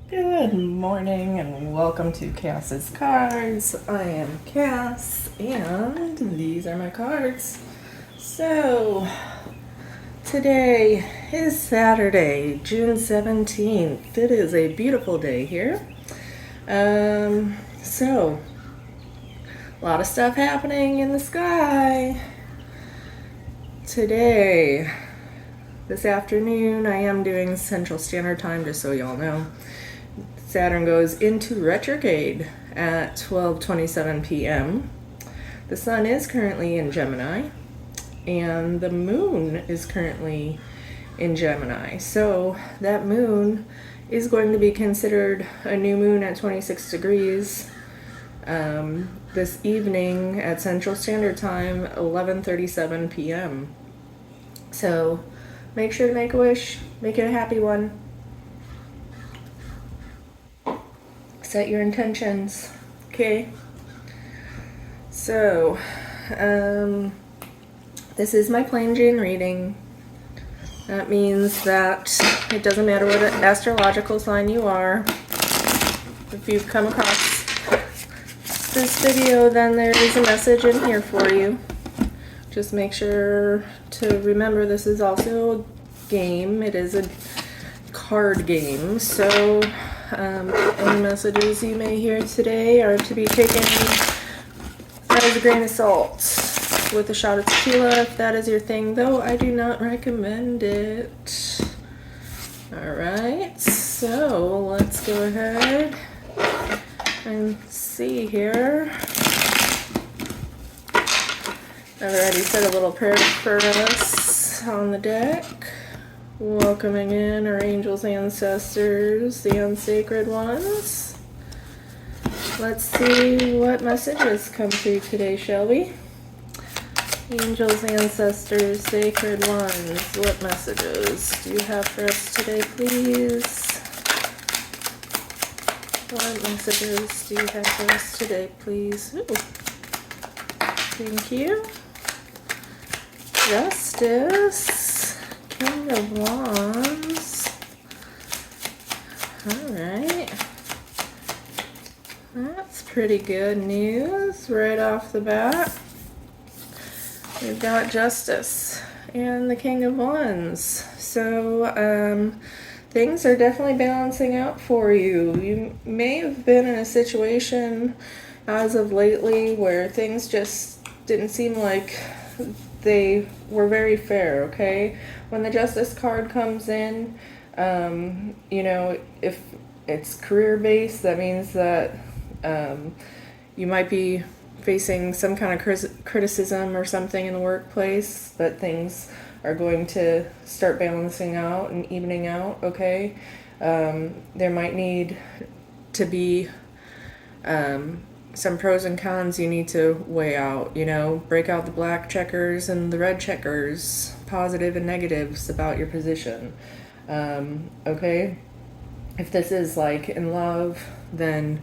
Good morning and welcome to Cass's Cards. I am Cass and these are my cards. So, today is Saturday, June 17th. It is a beautiful day here. So, a lot of stuff happening in the sky. Today, this afternoon, I am doing Central Standard Time, just so y'all know. Saturn goes into retrograde at 12:27 p.m. The sun is currently in Gemini, and the moon is currently in Gemini. So that moon is going to be considered a new moon at 26 degrees this evening at Central Standard Time, 11:37 p.m. So make sure to make a wish, make it a happy one. Set your intentions, okay? So, this is my plain Jane reading. That means that it doesn't matter what astrological sign you are. If you've come across this video, then there is a message in here for you. Just make sure to remember this is also a game. It is a card game, so any messages you may hear today are to be taken as a grain of salt with a shot of tequila if that is your thing, though I do not recommend it. Alright, so let's go ahead and see here. I've already said a little prayer for us on the deck. Welcoming in our angels, ancestors, and sacred ones. Let's see what messages come through today, shall we? Angels, ancestors, sacred ones, what messages do you have for us today, please? What messages do you have for us today, please? Ooh. Thank you. Justice. King of Wands. Alright. That's pretty good news right off the bat. We've got Justice and the King of Wands. So, things are definitely balancing out for you. You may have been in a situation as of lately where things just didn't seem like they were very fair, okay? When the Justice card comes in, you know, if it's career-based, that means that you might be facing some kind of criticism or something in the workplace, but things are going to start balancing out and evening out, okay? There might need to be some pros and cons you need to weigh out, you know, break out the black checkers and the red checkers, positive and negatives about your position. Okay? If this is like in love, then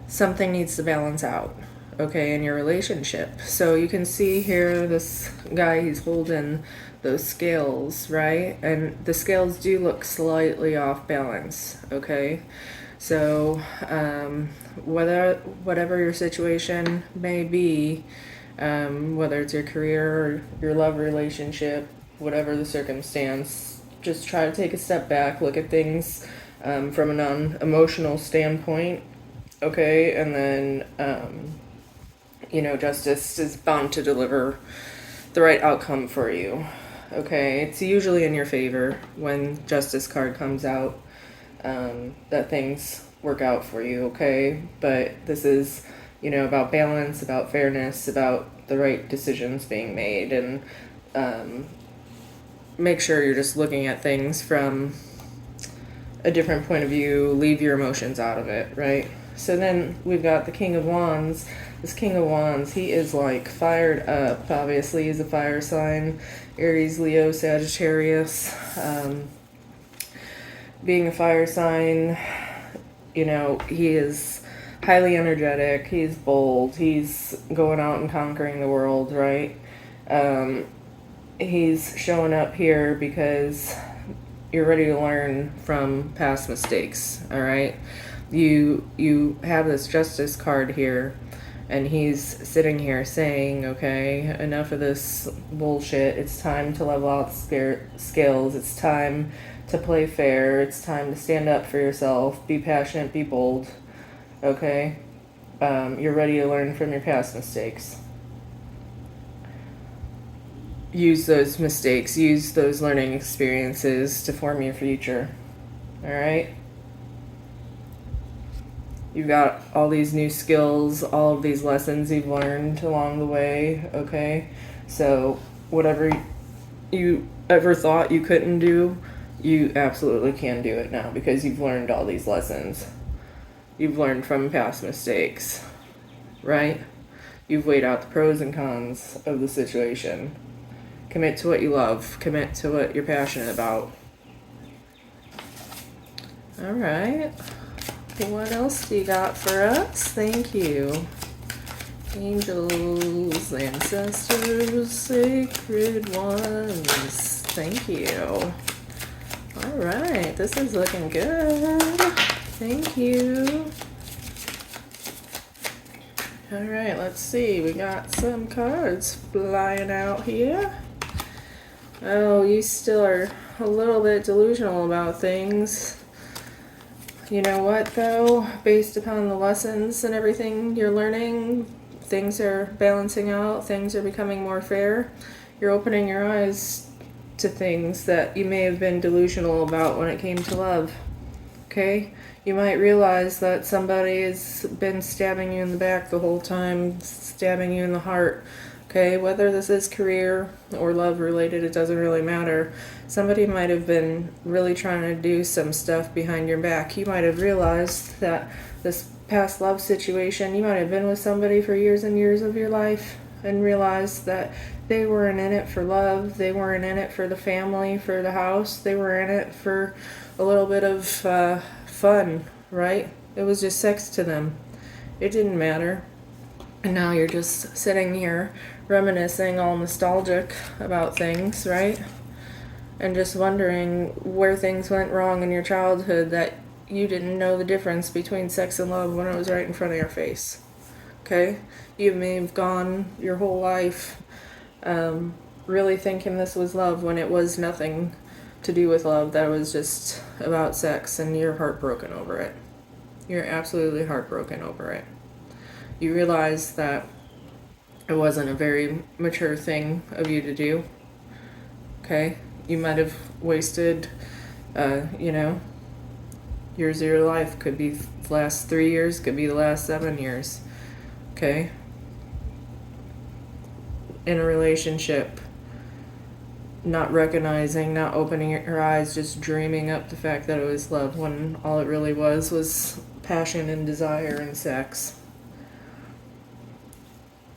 something needs to balance out, okay, in your relationship. So you can see here this guy, he's holding those scales, right? And the scales do look slightly off balance, okay? So, whatever your situation may be, whether it's your career or your love relationship, whatever the circumstance, just try to take a step back, look at things from a non-emotional standpoint, okay? And then, you know, Justice is bound to deliver the right outcome for you, okay? It's usually in your favor when Justice card comes out. That things work out for you, okay? But this is, you know, about balance, about fairness, about the right decisions being made, and make sure you're just looking at things from a different point of view, leave your emotions out of it, right? So then we've got the King of Wands. This King of Wands, he is like fired up. Obviously, he's a fire sign, Aries, Leo, Sagittarius. Being a fire sign, you know, he is highly energetic, he's bold, he's going out and conquering the world, right? He's showing up here because You're ready to learn from past mistakes, all right? You have this justice card here, and he's sitting here saying, okay, enough of this bullshit. It's time to level out the scales. It's time to play fair. It's time to stand up for yourself. Be passionate, be bold, okay? You're ready to learn from your past mistakes. Use those mistakes, use those learning experiences to form your future, all right? You've got all these new skills, all of these lessons you've learned along the way, okay? So whatever you ever thought you couldn't do, you absolutely can do it now because you've learned all these lessons. You've learned from past mistakes, right? You've weighed out the pros and cons of the situation. Commit to what you love. Commit to what you're passionate about. All right. What else do you got for us? Thank you. Angels, ancestors, sacred ones. Thank you. All right. This is looking good. Thank you. All right. Let's see. We got some cards flying out here. Oh, you still are a little bit delusional about things. You know what, though? Based upon the lessons and everything you're learning, things are balancing out, things are becoming more fair. You're opening your eyes to things that you may have been delusional about when it came to love. Okay? You might realize that somebody has been stabbing you in the back the whole time, stabbing you in the heart. Okay, whether this is career or love related, it doesn't really matter. Somebody might have been really trying to do some stuff behind your back. You might have realized that this past love situation, you might have been with somebody for years and years of your life and realized that they weren't in it for love. They weren't in it for the family, for the house. They were in it for a little bit of fun, right? It was just sex to them. It didn't matter. And now you're just sitting here reminiscing, all nostalgic about things, right? And just wondering where things went wrong in your childhood, that you didn't know the difference between sex and love when it was right in front of your face. Okay? You may have gone your whole life really thinking this was love when it was nothing to do with love. That was just about sex, and you're heartbroken over it. You're absolutely heartbroken over it. You realize that it wasn't a very mature thing of you to do. Okay? You might have wasted, years of your life. Could be the last 3 years, could be the last 7 years. Okay? In a relationship, not recognizing, not opening your eyes, just dreaming up the fact that it was love when all it really was passion and desire and sex.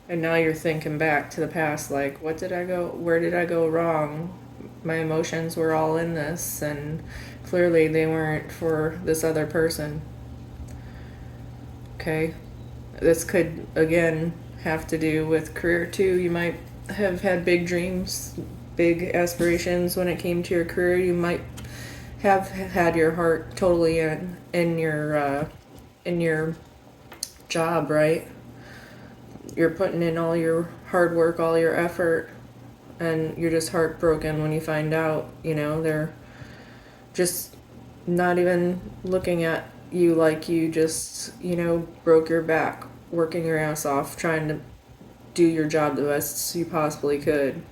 And now you're thinking back to the past, like, where did I go wrong? My emotions were all in this, and clearly they weren't for this other person. Okay? This could, again, have to do with career too. You might have had big dreams, big aspirations when it came to your career. You might have had your heart totally in your job, right? You're putting in all your hard work, all your effort, and you're just heartbroken when you find out, they're just not even looking at you like you just, broke your back, working your ass off, trying to do your job the best you possibly could.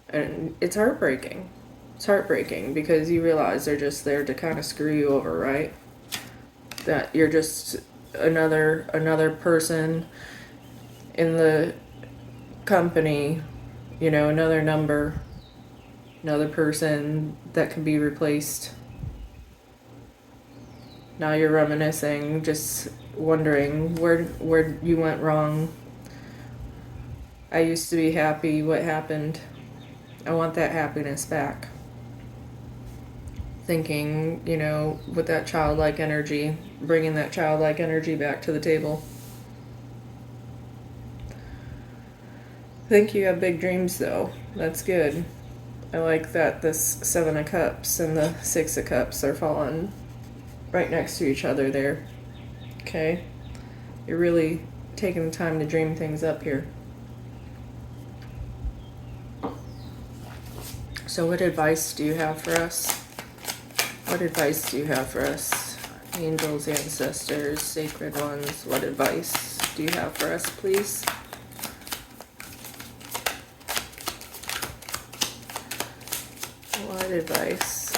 And it's heartbreaking. It's heartbreaking because you realize they're just there to kind of screw you over, right? That you're just another person in the company, another number, another person that can be replaced. Now you're reminiscing, just wondering where you went wrong. I used to be happy. What happened? I want that happiness back. Thinking, with that childlike energy, bringing that childlike energy back to the table. I think you have big dreams, though. That's good. I like that this 7 of Cups and the 6 of Cups are falling right next to each other there. Okay? You're really taking the time to dream things up here. So what advice do you have for us? What advice do you have for us? Angels, ancestors, sacred ones, what advice do you have for us, please? What advice?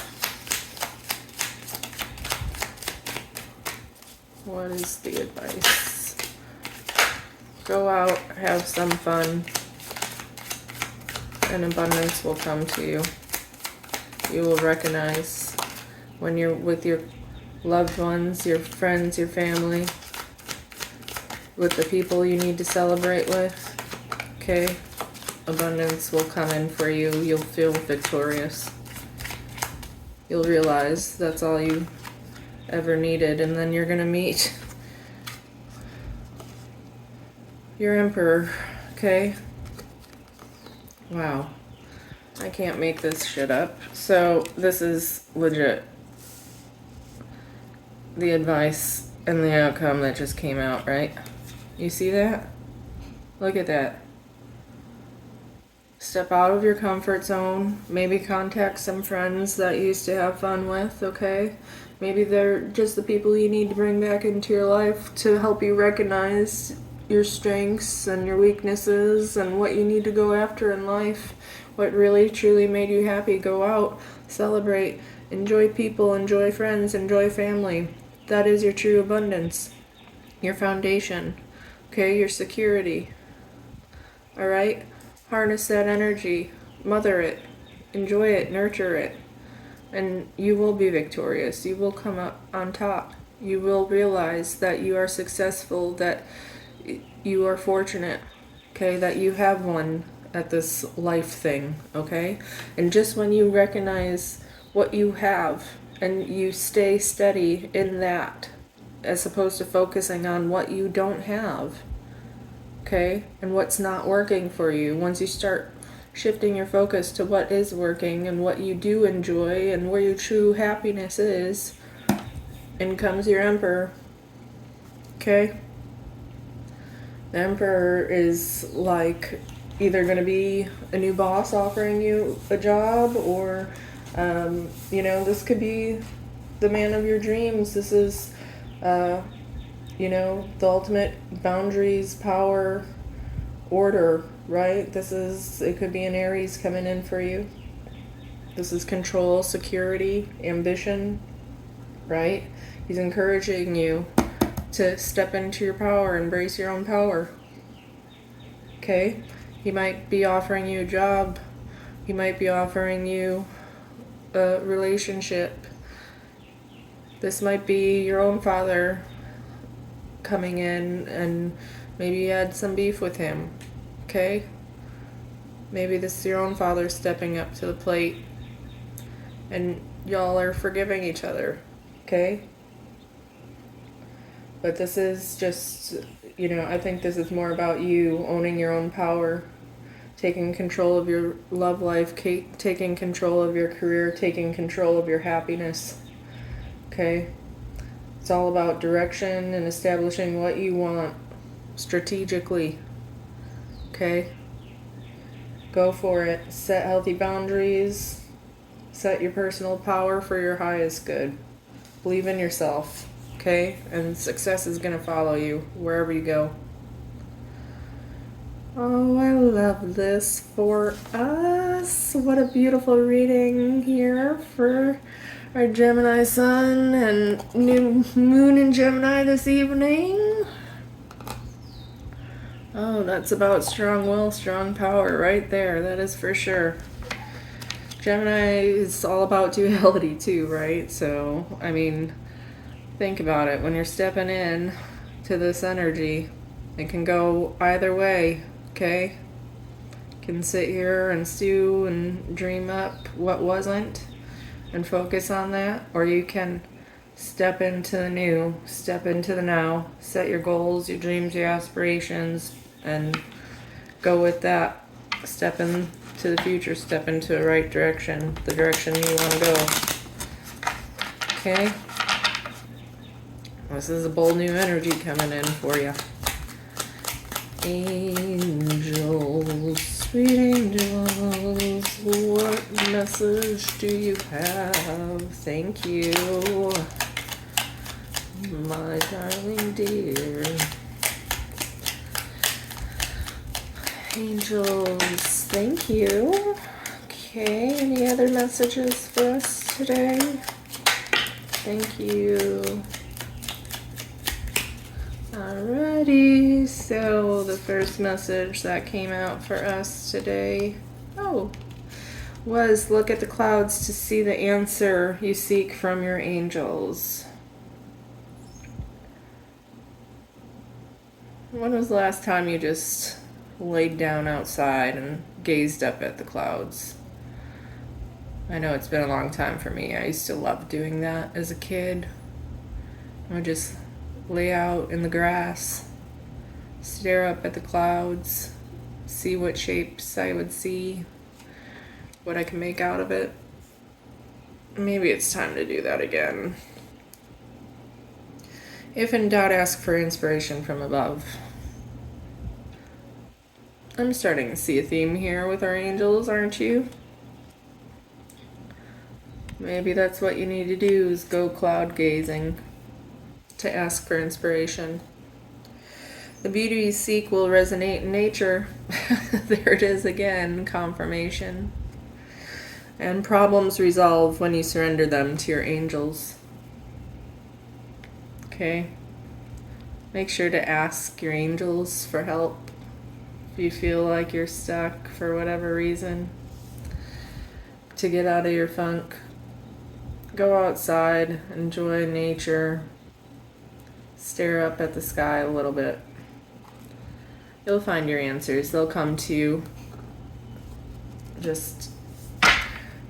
What is the advice? Go out, have some fun, and abundance will come to you. You will recognize when you're with your loved ones, your friends, your family, with the people you need to celebrate with, okay? Abundance will come in for you. You'll feel victorious. You'll realize that's all you ever needed, and then you're gonna meet your emperor, okay? Wow. I can't make this shit up. So this is legit. The advice and the outcome that just came out, right? You see that? Look at that. Step out of your comfort zone. Maybe contact some friends that you used to have fun with, okay? Maybe they're just the people you need to bring back into your life to help you recognize your strengths and your weaknesses and what you need to go after in life. What really, truly made you happy. Go out, celebrate, enjoy people, enjoy friends, enjoy family. That is your true abundance. Your foundation, okay? Your security, all right? Harness that energy, mother it, enjoy it, nurture it, and you will be victorious. You will come up on top. You will realize that you are successful, that you are fortunate, okay, that you have won at this life thing, okay? And just when you recognize what you have and you stay steady in that, as opposed to focusing on what you don't have, okay, and what's not working for you. Once you start shifting your focus to what is working and what you do enjoy and where your true happiness is, in comes your emperor, okay? The emperor is like either going to be a new boss offering you a job, or this could be the man of your dreams. This is the ultimate boundaries, power, order, right? It could be an Aries coming in for you. This is control, security, ambition, right? He's encouraging you to step into your power, embrace your own power, okay? He might be offering you a job. He might be offering you a relationship. This might be your own father coming in, and maybe you had some beef with him, okay? Maybe this is your own father stepping up to the plate, and y'all are forgiving each other, okay? But this is just, I think this is more about you owning your own power, taking control of your love life, taking control of your career, taking control of your happiness, okay? It's all about direction and establishing what you want strategically, okay? Go for it. Set healthy boundaries. Set your personal power for your highest good. Believe in yourself, okay? And success is going to follow you wherever you go. Oh, I love this for us. What a beautiful reading here for our Gemini sun and new moon in Gemini this evening. Oh, that's about strong will, strong power right there. That is for sure. Gemini is all about duality too, right? So, think about it. When you're stepping in to this energy, it can go either way, okay? You can sit here and stew and dream up what wasn't and focus on that, or you can step into the new, step into the now, set your goals, your dreams, your aspirations, and go with that. Step into to the future, step into the right direction, the direction you want to go. Okay? This is a bold new energy coming in for you. Angels, sweet angels, what message do you have? Thank you, my darling dear. Angels, thank you. Okay, any other messages for us today? Thank you. Alrighty, so the first message that came out for us today, was look at the clouds to see the answer you seek from your angels. When was the last time you just laid down outside and gazed up at the clouds? I know it's been a long time for me. I used to love doing that as a kid. I would just lay out in the grass, stare up at the clouds, see what shapes I would see, what I can make out of it. Maybe it's time to do that again. If in doubt, ask for inspiration from above. I'm starting to see a theme here with our angels, aren't you? Maybe that's what you need to do, is go cloud gazing to ask for inspiration. The beauty you seek will resonate in nature. There it is again, confirmation. And problems resolve when you surrender them to your angels. Okay? Make sure to ask your angels for help if you feel like you're stuck for whatever reason. To get out of your funk. Go outside, enjoy nature. Stare up at the sky a little bit. You'll find your answers. They'll come to you. Just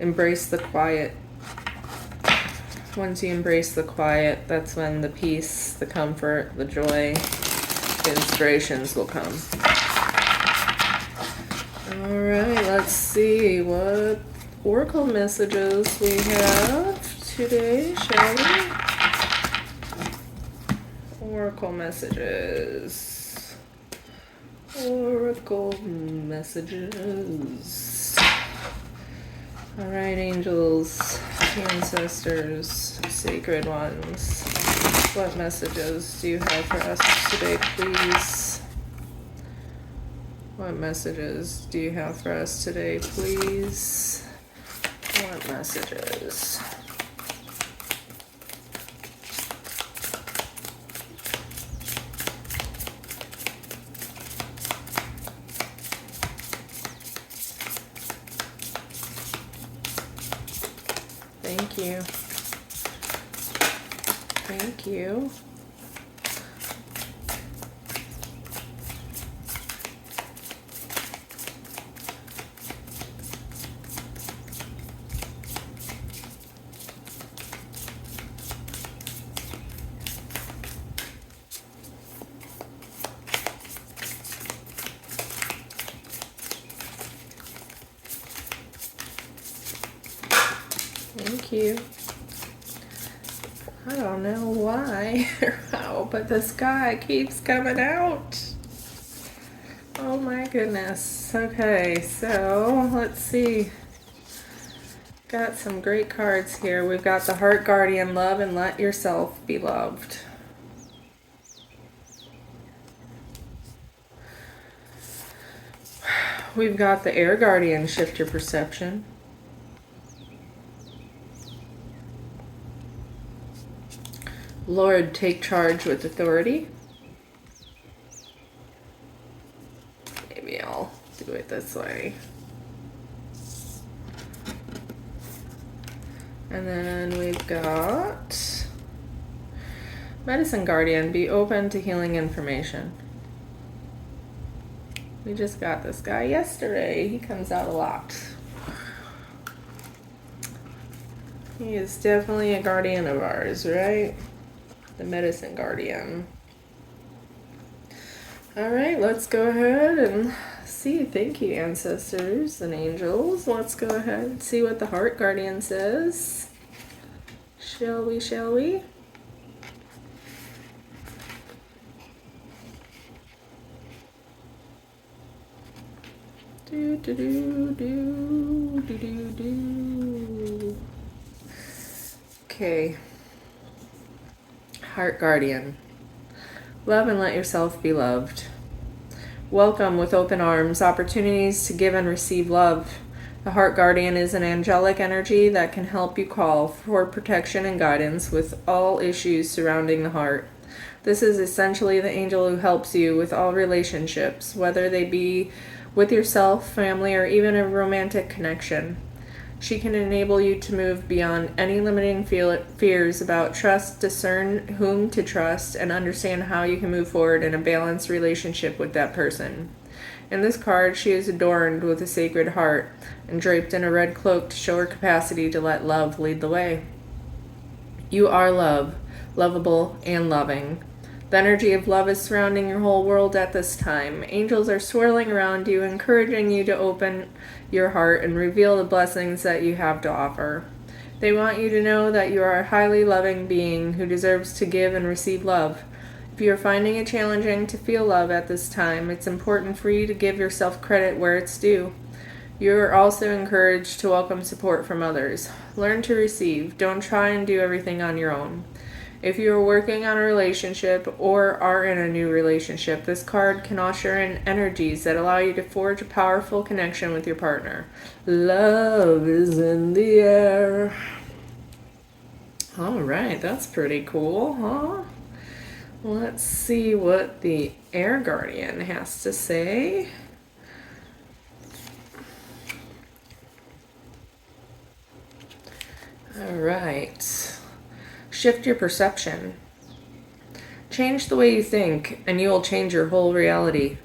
embrace the quiet. Once you embrace the quiet, that's when the peace, the comfort, the joy, the inspirations will come. Alright, let's see what oracle messages we have today, shall we? Oracle messages. Oracle messages. Alright, angels, ancestors, sacred ones. What messages do you have for us today, please? What messages do you have for us today, please? What messages? Thank you. Thank you. Thank you. I don't know why or how, but the sky keeps coming out. Oh my goodness. Okay, so let's see. Got some great cards here. We've got the Heart Guardian, love and let yourself be loved. We've got the Air Guardian, shift your perception. Lord, take charge with authority. Maybe I'll do it this way. And then we've got Medicine Guardian, be open to healing information. We just got this guy yesterday. He comes out a lot. He is definitely a guardian of ours, right? The Medicine Guardian. Alright, let's go ahead and see. Thank you, ancestors and angels. Let's go ahead and see what the Heart Guardian says. Shall we, shall we? Do, do, do, do, do, do, do. Okay. Heart Guardian. Love and let yourself be loved. Welcome with open arms, opportunities to give and receive love. The Heart Guardian is an angelic energy that can help you call for protection and guidance with all issues surrounding the heart. This is essentially the angel who helps you with all relationships, whether they be with yourself, family, or even a romantic connection. She can enable you to move beyond any limiting fears about trust, discern whom to trust, and understand how you can move forward in a balanced relationship with that person. In this card, she is adorned with a sacred heart and draped in a red cloak to show her capacity to let love lead the way. You are love, lovable and loving. The energy of love is surrounding your whole world at this time. Angels are swirling around you, encouraging you to open your heart and reveal the blessings that you have to offer. They want you to know that you are a highly loving being who deserves to give and receive love. If you are finding it challenging to feel love at this time, it's important for you to give yourself credit where it's due. You are also encouraged to welcome support from others. Learn to receive. Don't try and do everything on your own. If you are working on a relationship or are in a new relationship, this card can usher in energies that allow you to forge a powerful connection with your partner. Love is in the air. All right, that's pretty cool, huh? Let's see what the Air Guardian has to say. All right. Shift your perception. Change the way you think, and you will change your whole reality.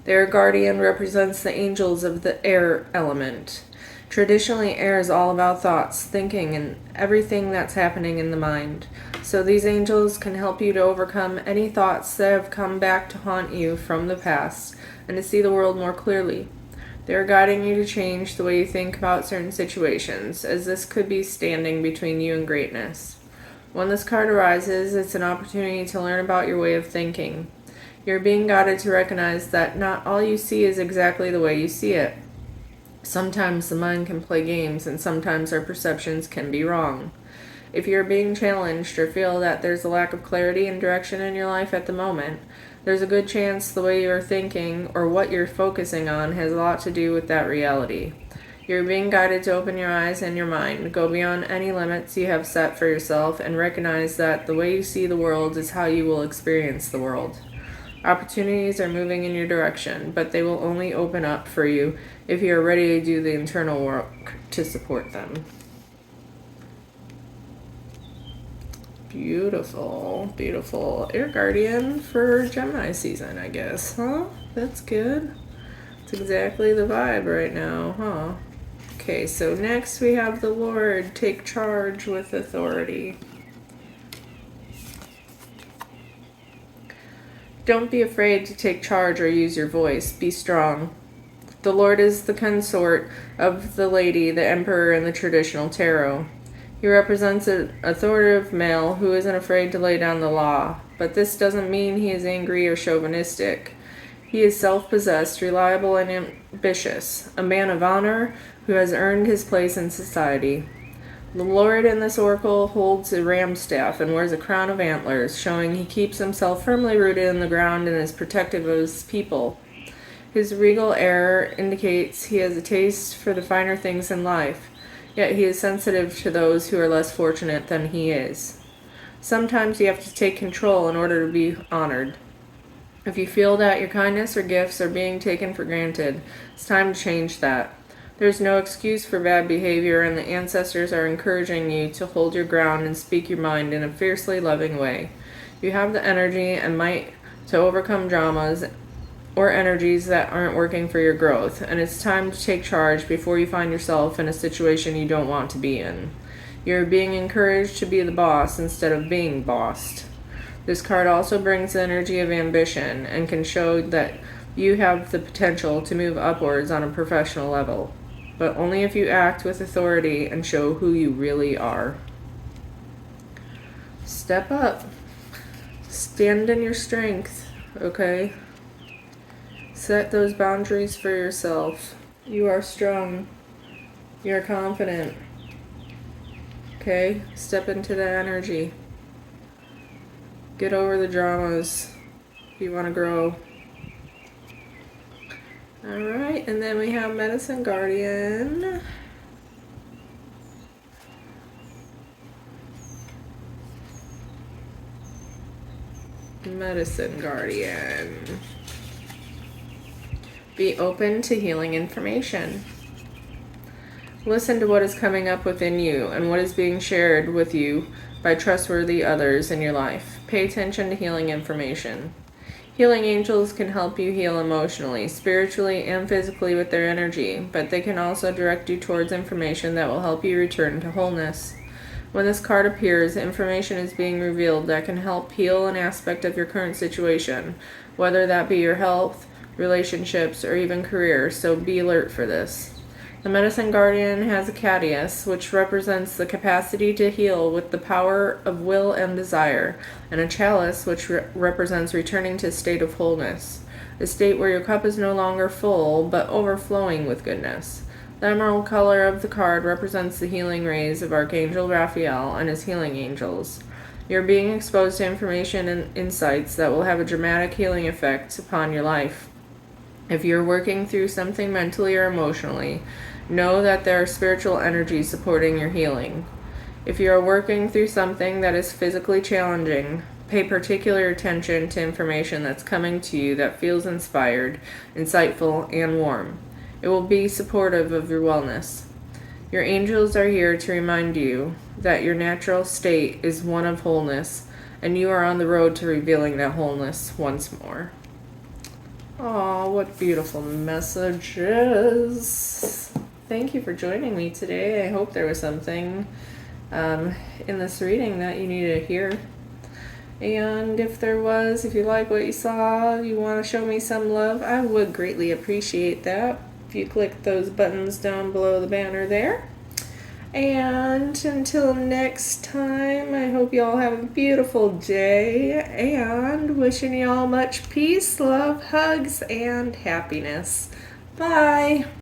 The Air Guardian represents the angels of the air element. Traditionally, air is all about thoughts, thinking, and everything that's happening in the mind. So these angels can help you to overcome any thoughts that have come back to haunt you from the past and to see the world more clearly. They are guiding you to change the way you think about certain situations, as this could be standing between you and greatness. When this card arises, it's an opportunity to learn about your way of thinking. You're being guided to recognize that not all you see is exactly the way you see it. Sometimes the mind can play games, and sometimes our perceptions can be wrong. If you're being challenged or feel that there's a lack of clarity and direction in your life at the moment, there's a good chance the way you're thinking or what you're focusing on has a lot to do with that reality. You're being guided to open your eyes and your mind, go beyond any limits you have set for yourself, and recognize that the way you see the world is how you will experience the world. Opportunities are moving in your direction, but they will only open up for you if you are ready to do the internal work to support them. Beautiful, beautiful Air Guardian for Gemini season, I guess, huh? That's good. It's exactly the vibe right now, huh? Okay, so next we have the Lord, take charge with authority. Don't be afraid to take charge or use your voice. Be strong. The Lord is the consort of the lady, the emperor in the traditional tarot. He represents an authoritative male who isn't afraid to lay down the law, but this doesn't mean he is angry or chauvinistic. He is self-possessed, reliable, and ambitious, a man of honor who has earned his place in society. The Lord in this oracle holds a ram staff and wears a crown of antlers, showing he keeps himself firmly rooted in the ground and is protective of his people. His regal air indicates he has a taste for the finer things in life, yet he is sensitive to those who are less fortunate than he is. Sometimes you have to take control in order to be honored. If you feel that your kindness or gifts are being taken for granted, it's time to change that. There's no excuse for bad behavior, and the ancestors are encouraging you to hold your ground and speak your mind in a fiercely loving way. You have the energy and might to overcome dramas or energies that aren't working for your growth, and it's time to take charge before you find yourself in a situation you don't want to be in. You're being encouraged to be the boss instead of being bossed. This card also brings the energy of ambition and can show that You have the potential to move upwards on a professional level, but only if you act with authority and show who you really are. Step up. Stand in your strength, okay? Set those boundaries for yourself. You are strong. You're confident. Okay? Step into that energy. Get over the dramas. You want to grow. Alright, and then we have Medicine Guardian. Medicine Guardian. Be open to healing information. Listen to what is coming up within you and what is being shared with you by trustworthy others in your life. Pay attention to healing information. Healing angels can help you heal emotionally, spiritually, and physically with their energy, but they can also direct you towards information that will help you return to wholeness. When this card appears, information is being revealed that can help heal an aspect of your current situation, whether that be your health, relationships, or even career, so be alert for this. The Medicine Guardian has a Cadius, which represents the capacity to heal with the power of will and desire, and a Chalice, which represents returning to a state of wholeness, a state where your cup is no longer full, but overflowing with goodness. The emerald color of the card represents the healing rays of Archangel Raphael and his healing angels. You're being exposed to information and insights that will have a dramatic healing effect upon your life. If you're working through something mentally or emotionally, know that there are spiritual energies supporting your healing. If you are working through something that is physically challenging, pay particular attention to information that's coming to you that feels inspired, insightful, and warm. It will be supportive of your wellness. Your angels are here to remind you that your natural state is one of wholeness, and you are on the road to revealing that wholeness once more. Oh, what beautiful messages. Thank you for joining me today. I hope there was something in this reading that you needed to hear. And if there was, if you like what you saw, you want to show me some love, I would greatly appreciate that. If you click those buttons down below the banner there. And until next time, I hope you all have a beautiful day, and wishing you all much peace, love, hugs, and happiness. Bye.